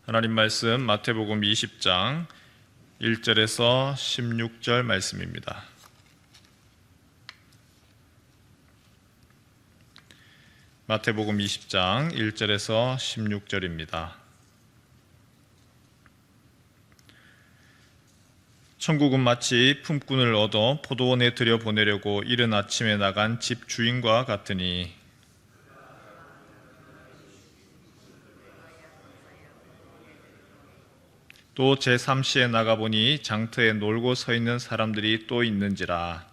하나님 말씀 마태복음 20장 1절에서 16절 말씀입니다. 마태복음 20장 1절에서 16절입니다. 천국은 마치 품꾼을 얻어 포도원에 들여보내려고 이른 아침에 나간 집 주인과 같으니 또 제3시에 나가보니 장터에 놀고 서 있는 사람들이 또 있는지라.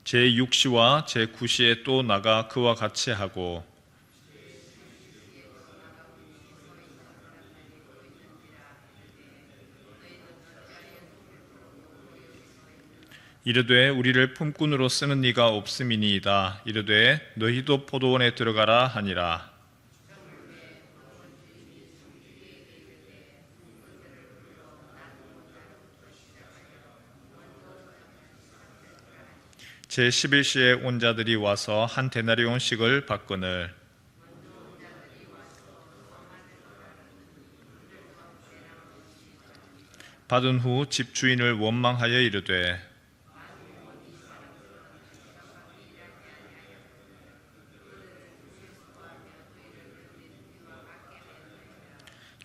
제6시와 제9시에 또 나가 그와 같이 하고 이르되 우리를 품꾼으로 쓰는 이가 없음이니이다. 이르되 너희도 포도원에 들어가라 하니라. 제11시에 온 자들이 와서 한 데나리온씩을 받거늘 받은 후 집주인을 원망하여 이르되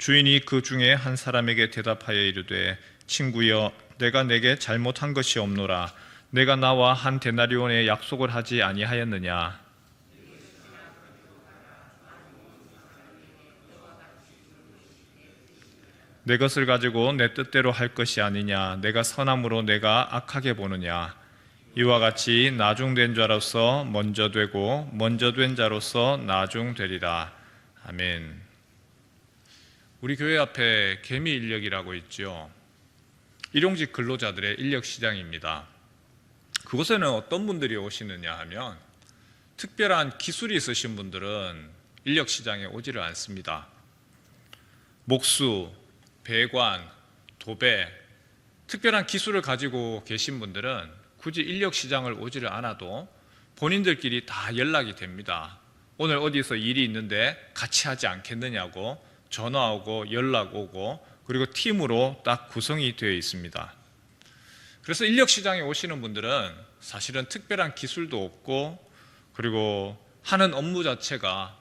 주인이 그 중에 한 사람에게 대답하여 이르되 친구여 내가 내게 잘못한 것이 없노라. 내가 나와 한 데나리온의 약속을 하지 아니하였느냐. 내 것을 가지고 내 뜻대로 할 것이 아니냐. 내가 선함으로 내가 악하게 보느냐. 이와 같이 나중된 자로서 먼저 되고 먼저 된 자로서 나중되리라. 아멘. 우리 교회 앞에 개미인력이라고 있죠. 일용직 근로자들의 인력시장입니다. 그곳에는 어떤 분들이 오시느냐 하면 특별한 기술이 있으신 분들은 인력시장에 오지를 않습니다. 목수, 배관, 도배, 특별한 기술을 가지고 계신 분들은 굳이 인력시장을 오지를 않아도 본인들끼리 다 연락이 됩니다. 오늘 어디서 일이 있는데 같이 하지 않겠느냐고 전화 오고 연락 오고 그리고 팀으로 딱 구성이 되어 있습니다. 그래서 인력시장에 오시는 분들은 사실은 특별한 기술도 없고 그리고 하는 업무 자체가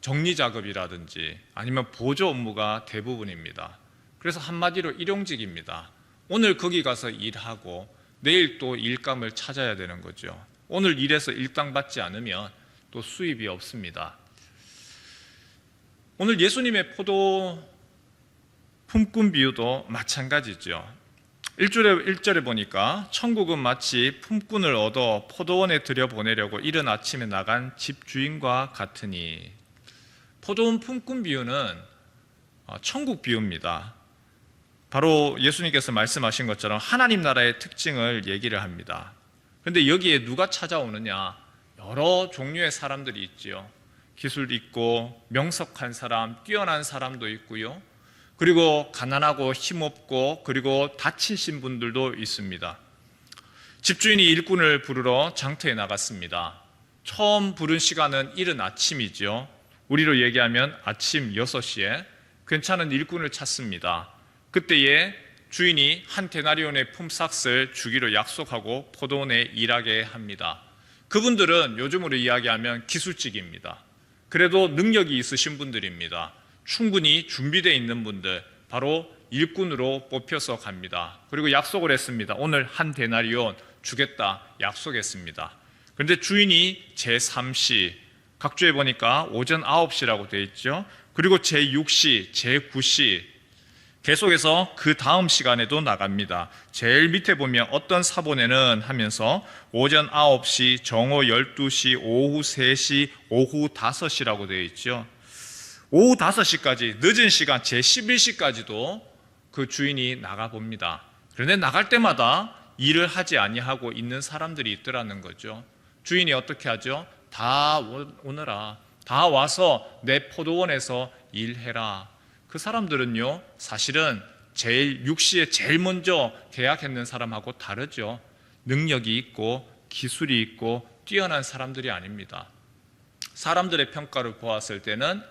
정리작업이라든지 아니면 보조 업무가 대부분입니다. 그래서 한마디로 일용직입니다. 오늘 거기 가서 일하고 내일 또 일감을 찾아야 되는 거죠. 오늘 일해서 일당 받지 않으면 또 수입이 없습니다. 오늘 예수님의 포도 품꾼 비유도 마찬가지죠. 1절에 보니까 천국은 마치 품꾼을 얻어 포도원에 들여보내려고 이른 아침에 나간 집주인과 같으니, 포도원 품꾼 비유는 천국 비유입니다. 바로 예수님께서 말씀하신 것처럼 하나님 나라의 특징을 얘기를 합니다. 그런데 여기에 누가 찾아오느냐? 여러 종류의 사람들이 있지요. 기술 있고 명석한 사람, 뛰어난 사람도 있고요. 그리고 가난하고 힘없고 그리고 다치신 분들도 있습니다. 집주인이 일꾼을 부르러 장터에 나갔습니다. 처음 부른 시간은 이른 아침이죠. 우리로 얘기하면 아침 6시에 괜찮은 일꾼을 찾습니다. 그때에 주인이 한 데나리온의 품삯을 주기로 약속하고 포도원에 일하게 합니다. 그분들은 요즘으로 이야기하면 기술직입니다. 그래도 능력이 있으신 분들입니다. 충분히 준비되어 있는 분들, 바로 일꾼으로 뽑혀서 갑니다. 그리고 약속을 했습니다. 오늘 한 데나리온 주겠다 약속했습니다. 그런데 주인이 제3시, 각주에 보니까 오전 9시라고 되어 있죠. 그리고 제6시, 제9시 계속해서 그 다음 시간에도 나갑니다. 제일 밑에 보면 어떤 사본에는 하면서 오전 9시, 정오 12시, 오후 3시, 오후 5시라고 되어 있죠. 오후 5시까지, 늦은 시간 제11시까지도 그 주인이 나가봅니다. 그런데 나갈 때마다 일을 하지 아니하고 있는 사람들이 있더라는 거죠. 주인이 어떻게 하죠? 다 오너라. 다 와서 내 포도원에서 일해라. 그 사람들은요, 사실은 제일 6시에 제일 먼저 계약했는 사람하고 다르죠. 능력이 있고 기술이 있고 뛰어난 사람들이 아닙니다. 사람들의 평가를 보았을 때는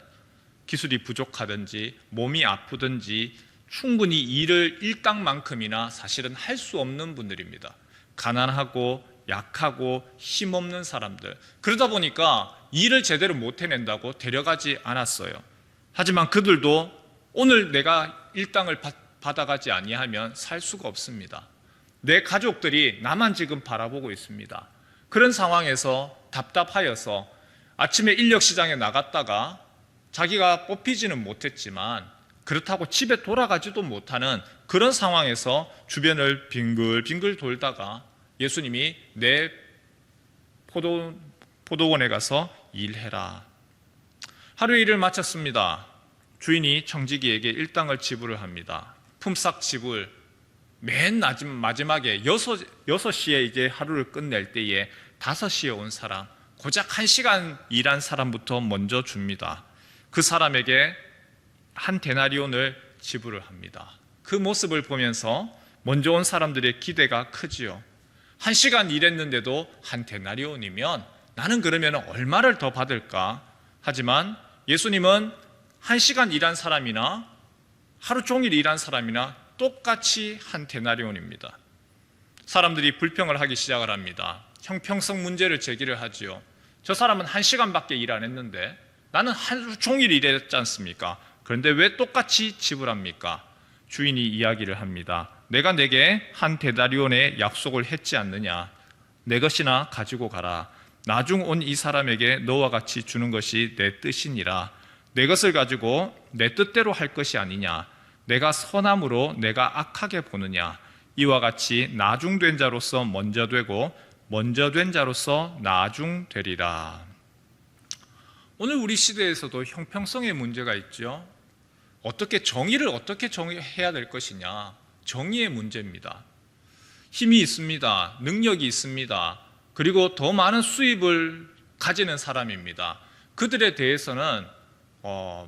기술이 부족하든지 몸이 아프든지 충분히 일을 일당만큼이나 사실은 할 수 없는 분들입니다. 가난하고 약하고 힘없는 사람들. 그러다 보니까 일을 제대로 못 해낸다고 데려가지 않았어요. 하지만 그들도 오늘 내가 일당을 받아가지 아니하면 살 수가 없습니다. 내 가족들이 나만 지금 바라보고 있습니다. 그런 상황에서 답답하여서 아침에 인력시장에 나갔다가 자기가 뽑히지는 못했지만 그렇다고 집에 돌아가지도 못하는 그런 상황에서 주변을 빙글빙글 돌다가 예수님이 내 포도원에 가서 일해라. 하루 일을 마쳤습니다. 주인이 청지기에게 일당을 지불을 합니다. 품삯 지불. 맨 마지막에 6시에 이제 하루를 끝낼 때에 5시에 온 사람, 고작 1시간 일한 사람부터 먼저 줍니다. 그 사람에게 한 데나리온을 지불을 합니다. 그 모습을 보면서 먼저 온 사람들의 기대가 크지요. 1시간 일했는데도 한 데나리온이면 나는 그러면 얼마를 더 받을까? 하지만 예수님은 1시간 일한 사람이나 하루 종일 일한 사람이나 똑같이 한 데나리온입니다. 사람들이 불평을 하기 시작을 합니다. 형평성 문제를 제기를 하지요. 저 사람은 1시간밖에 일 안 했는데 나는 하루 종일 일했지 않습니까? 그런데 왜 똑같이 지불합니까? 주인이 이야기를 합니다. 내가 내게 한 데나리온의 약속을 했지 않느냐? 내 것이나 가지고 가라. 나중 온 이 사람에게 너와 같이 주는 것이 내 뜻이니라. 내 것을 가지고 내 뜻대로 할 것이 아니냐? 내가 선함으로 내가 악하게 보느냐? 이와 같이 나중된 자로서 먼저 되고 먼저 된 자로서 나중되리라. 오늘 우리 시대에서도 형평성의 문제가 있죠. 정의를 어떻게 정의해야 될 것이냐? 정의의 문제입니다. 힘이 있습니다. 능력이 있습니다. 그리고 더 많은 수입을 가지는 사람입니다. 그들에 대해서는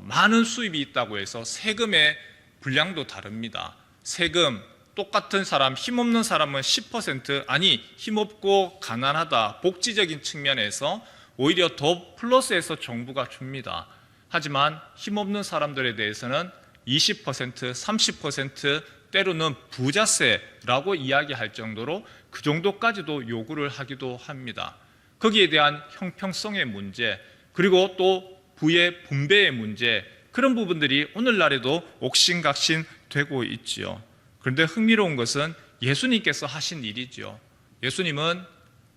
많은 수입이 있다고 해서 세금의 분량도 다릅니다. 세금 똑같은 사람, 힘없는 사람은 10%, 아니 힘없고 가난하다, 복지적인 측면에서 오히려 더 플러스해서 정부가 줍니다. 하지만 힘없는 사람들에 대해서는 20%, 30%, 때로는 부자세라고 이야기할 정도로 그 정도까지도 요구를 하기도 합니다. 거기에 대한 형평성의 문제, 그리고 또 부의 분배의 문제, 그런 부분들이 오늘날에도 옥신각신 되고 있지요. 그런데 흥미로운 것은 예수님께서 하신 일이죠. 예수님은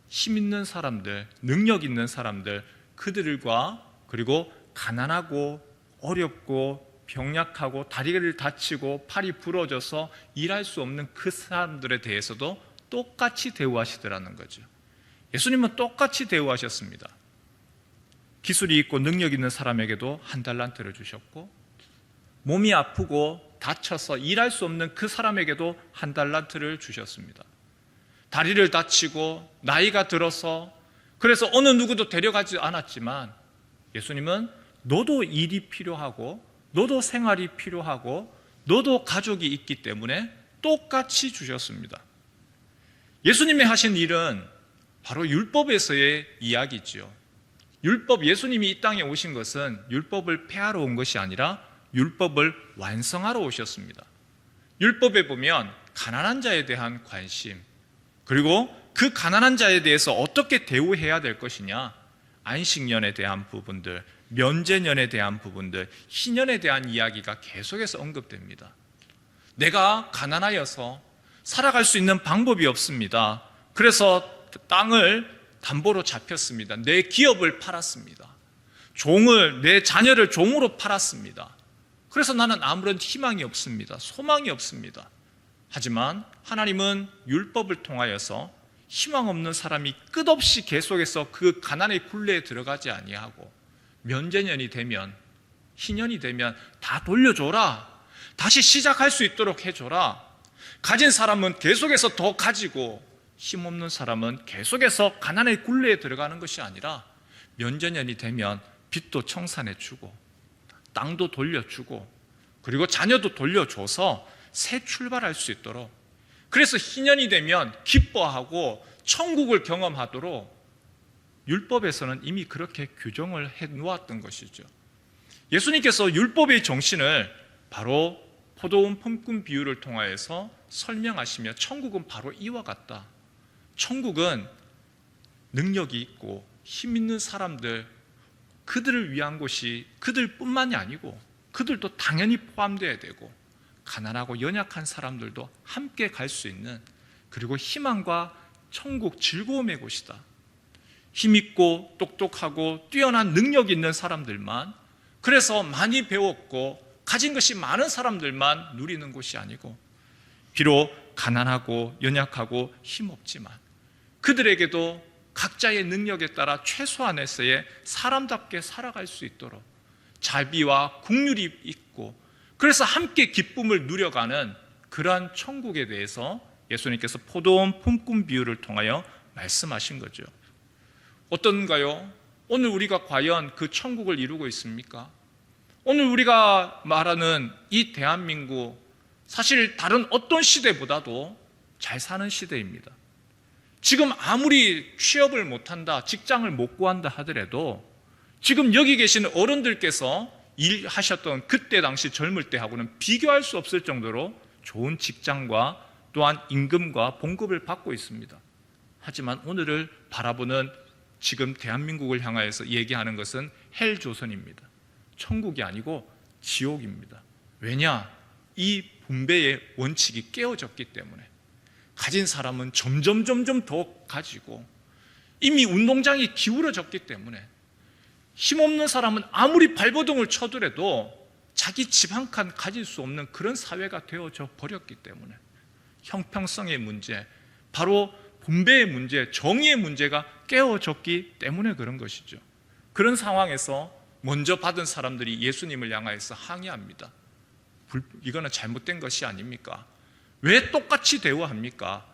힘 있는 사람들, 능력 있는 사람들, 그들과 그리고 가난하고 어렵고 병약하고 다리를 다치고 팔이 부러져서 일할 수 없는 그 사람들에 대해서도 똑같이 대우하시더라는 거죠. 예수님은 똑같이 대우하셨습니다. 기술이 있고 능력 있는 사람에게도 한 달란트를 주셨고, 몸이 아프고 다쳐서 일할 수 없는 그 사람에게도 한 달란트를 주셨습니다. 다리를 다치고 나이가 들어서 그래서 어느 누구도 데려가지 않았지만 예수님은 너도 일이 필요하고 너도 생활이 필요하고 너도 가족이 있기 때문에 똑같이 주셨습니다. 예수님이 하신 일은 바로 율법에서의 이야기죠. 예수님이 이 땅에 오신 것은 율법을 폐하러 온 것이 아니라 율법을 완성하러 오셨습니다. 율법에 보면 가난한 자에 대한 관심, 그리고 그 가난한 자에 대해서 어떻게 대우해야 될 것이냐, 안식년에 대한 부분들, 면제년에 대한 부분들, 희년에 대한 이야기가 계속해서 언급됩니다. 내가 가난하여서 살아갈 수 있는 방법이 없습니다. 그래서 땅을 담보로 잡혔습니다. 내 기업을 팔았습니다. 내 자녀를 종으로 팔았습니다. 그래서 나는 아무런 희망이 없습니다. 소망이 없습니다. 하지만 하나님은 율법을 통하여서 희망 없는 사람이 끝없이 계속해서 그 가난의 굴레에 들어가지 아니하고 면제년이 되면, 희년이 되면 다 돌려줘라, 다시 시작할 수 있도록 해줘라. 가진 사람은 계속해서 더 가지고 힘없는 사람은 계속해서 가난의 굴레에 들어가는 것이 아니라 면제년이 되면 빚도 청산해주고 땅도 돌려주고 그리고 자녀도 돌려줘서 새 출발할 수 있도록, 그래서 희년이 되면 기뻐하고 천국을 경험하도록 율법에서는 이미 그렇게 규정을 해 놓았던 것이죠. 예수님께서 율법의 정신을 바로 포도원 품꾼 비유를 통하여서 설명하시며 천국은 바로 이와 같다. 천국은 능력이 있고 힘 있는 사람들, 그들을 위한 곳이 그들뿐만이 아니고 그들도 당연히 포함되어야 되고 가난하고 연약한 사람들도 함께 갈 수 있는, 그리고 희망과 천국 즐거움의 곳이다. 힘있고 똑똑하고 뛰어난 능력 있는 사람들만, 그래서 많이 배웠고 가진 것이 많은 사람들만 누리는 곳이 아니고, 비록 가난하고 연약하고 힘없지만 그들에게도 각자의 능력에 따라 최소한에서의 사람답게 살아갈 수 있도록 자비와 긍휼이 있고, 그래서 함께 기쁨을 누려가는 그러한 천국에 대해서 예수님께서 포도원 품꾼 비유를 통하여 말씀하신 거죠. 어떤가요? 오늘 우리가 과연 그 천국을 이루고 있습니까? 오늘 우리가 말하는 이 대한민국, 사실 다른 어떤 시대보다도 잘 사는 시대입니다. 지금 아무리 취업을 못한다, 직장을 못 구한다 하더라도 지금 여기 계시는 어른들께서 일하셨던 그때 당시 젊을 때하고는 비교할 수 없을 정도로 좋은 직장과 또한 임금과 봉급을 받고 있습니다. 하지만 오늘을 바라보는 지금 대한민국을 향하여서 얘기하는 것은 헬조선입니다. 천국이 아니고 지옥입니다. 왜냐? 이 분배의 원칙이 깨어졌기 때문에. 가진 사람은 점점 더 가지고 이미 운동장이 기울어졌기 때문에, 힘없는 사람은 아무리 발버둥을 쳐더라도 자기 집 한 칸 가질 수 없는 그런 사회가 되어져 버렸기 때문에, 형평성의 문제, 바로 분배의 문제, 정의의 문제가 깨어졌기 때문에 그런 것이죠. 그런 상황에서 먼저 받은 사람들이 예수님을 향하여서 항의합니다. 이거는 잘못된 것이 아닙니까? 왜 똑같이 대우합니까?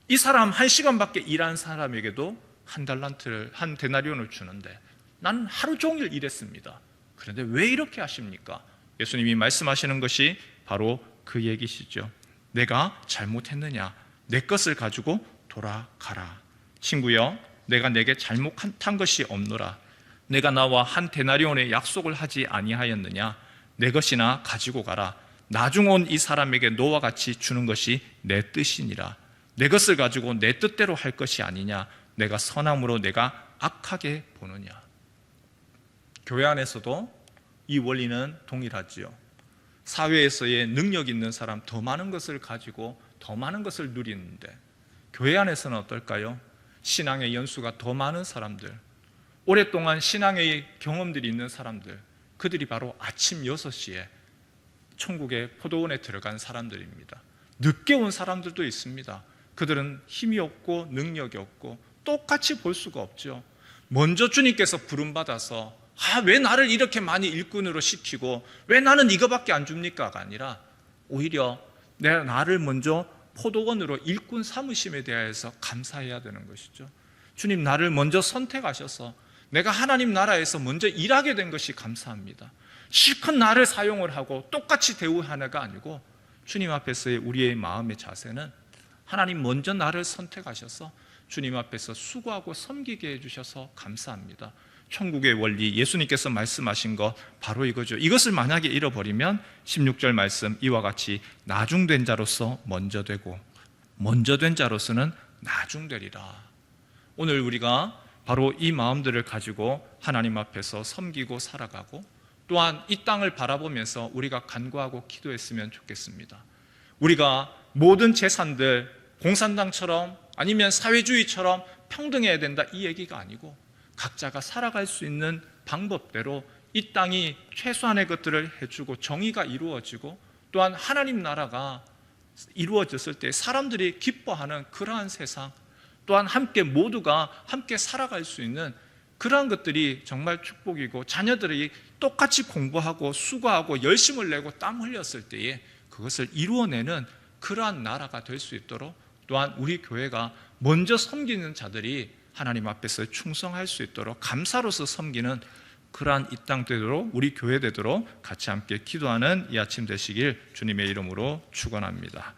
이 사람 한 시간밖에 일한 사람에게도 한 달란트를, 한 데나리온을 주는데 나는 하루 종일 일했습니다. 그런데 왜 이렇게 하십니까? 예수님이 말씀하시는 것이 바로 그 얘기시죠. 내가 잘못했느냐? 내 것을 가지고 돌아가라. 친구여, 내가 내게 잘못한 것이 없노라. 내가 나와 한 데나리온의 약속을 하지 아니하였느냐? 내 것이나 가지고 가라. 나중 온 이 사람에게 너와 같이 주는 것이 내 뜻이니라. 내 것을 가지고 내 뜻대로 할 것이 아니냐? 내가 선함으로 내가 악하게 보느냐? 교회 안에서도 이 원리는 동일하지요. 사회에서의 능력 있는 사람, 더 많은 것을 가지고 더 많은 것을 누리는데, 교회 안에서는 어떨까요? 신앙의 연수가 더 많은 사람들, 오랫동안 신앙의 경험들이 있는 사람들, 그들이 바로 아침 6시에 천국의 포도원에 들어간 사람들입니다. 늦게 온 사람들도 있습니다. 그들은 힘이 없고 능력이 없고 똑같이 볼 수가 없죠. 먼저 주님께서 부름받아서 왜 나를 이렇게 많이 일꾼으로 시키고 왜 나는 이거밖에 안 줍니까가 아니라, 오히려 나를 먼저 포도원으로 일꾼 삼으심에 대해서 감사해야 되는 것이죠. 주님, 나를 먼저 선택하셔서 내가 하나님 나라에서 먼저 일하게 된 것이 감사합니다. 실컷 나를 사용을 하고 똑같이 대우하는가 아니고, 주님 앞에서의 우리의 마음의 자세는 하나님 먼저 나를 선택하셔서 주님 앞에서 수고하고 섬기게 해주셔서 감사합니다. 천국의 원리, 예수님께서 말씀하신 것 바로 이거죠. 이것을 만약에 잃어버리면 16절 말씀 이와 같이 나중된 자로서 먼저 되고 먼저 된 자로서는 나중되리라. 오늘 우리가 바로 이 마음들을 가지고 하나님 앞에서 섬기고 살아가고, 또한 이 땅을 바라보면서 우리가 간구하고 기도했으면 좋겠습니다. 우리가 모든 재산들 공산당처럼 아니면 사회주의처럼 평등해야 된다, 이 얘기가 아니고, 각자가 살아갈 수 있는 방법대로 이 땅이 최소한의 것들을 해주고 정의가 이루어지고, 또한 하나님 나라가 이루어졌을 때 사람들이 기뻐하는 그러한 세상, 또한 함께 모두가 함께 살아갈 수 있는 그러한 것들이 정말 축복이고, 자녀들이 똑같이 공부하고 수고하고 열심을 내고 땀 흘렸을 때에 그것을 이루어내는 그러한 나라가 될 수 있도록, 또한 우리 교회가 먼저 섬기는 자들이 하나님 앞에서 충성할 수 있도록 감사로서 섬기는 그러한 이 땅 되도록, 우리 교회 되도록 같이 함께 기도하는 이 아침 되시길 주님의 이름으로 축원합니다.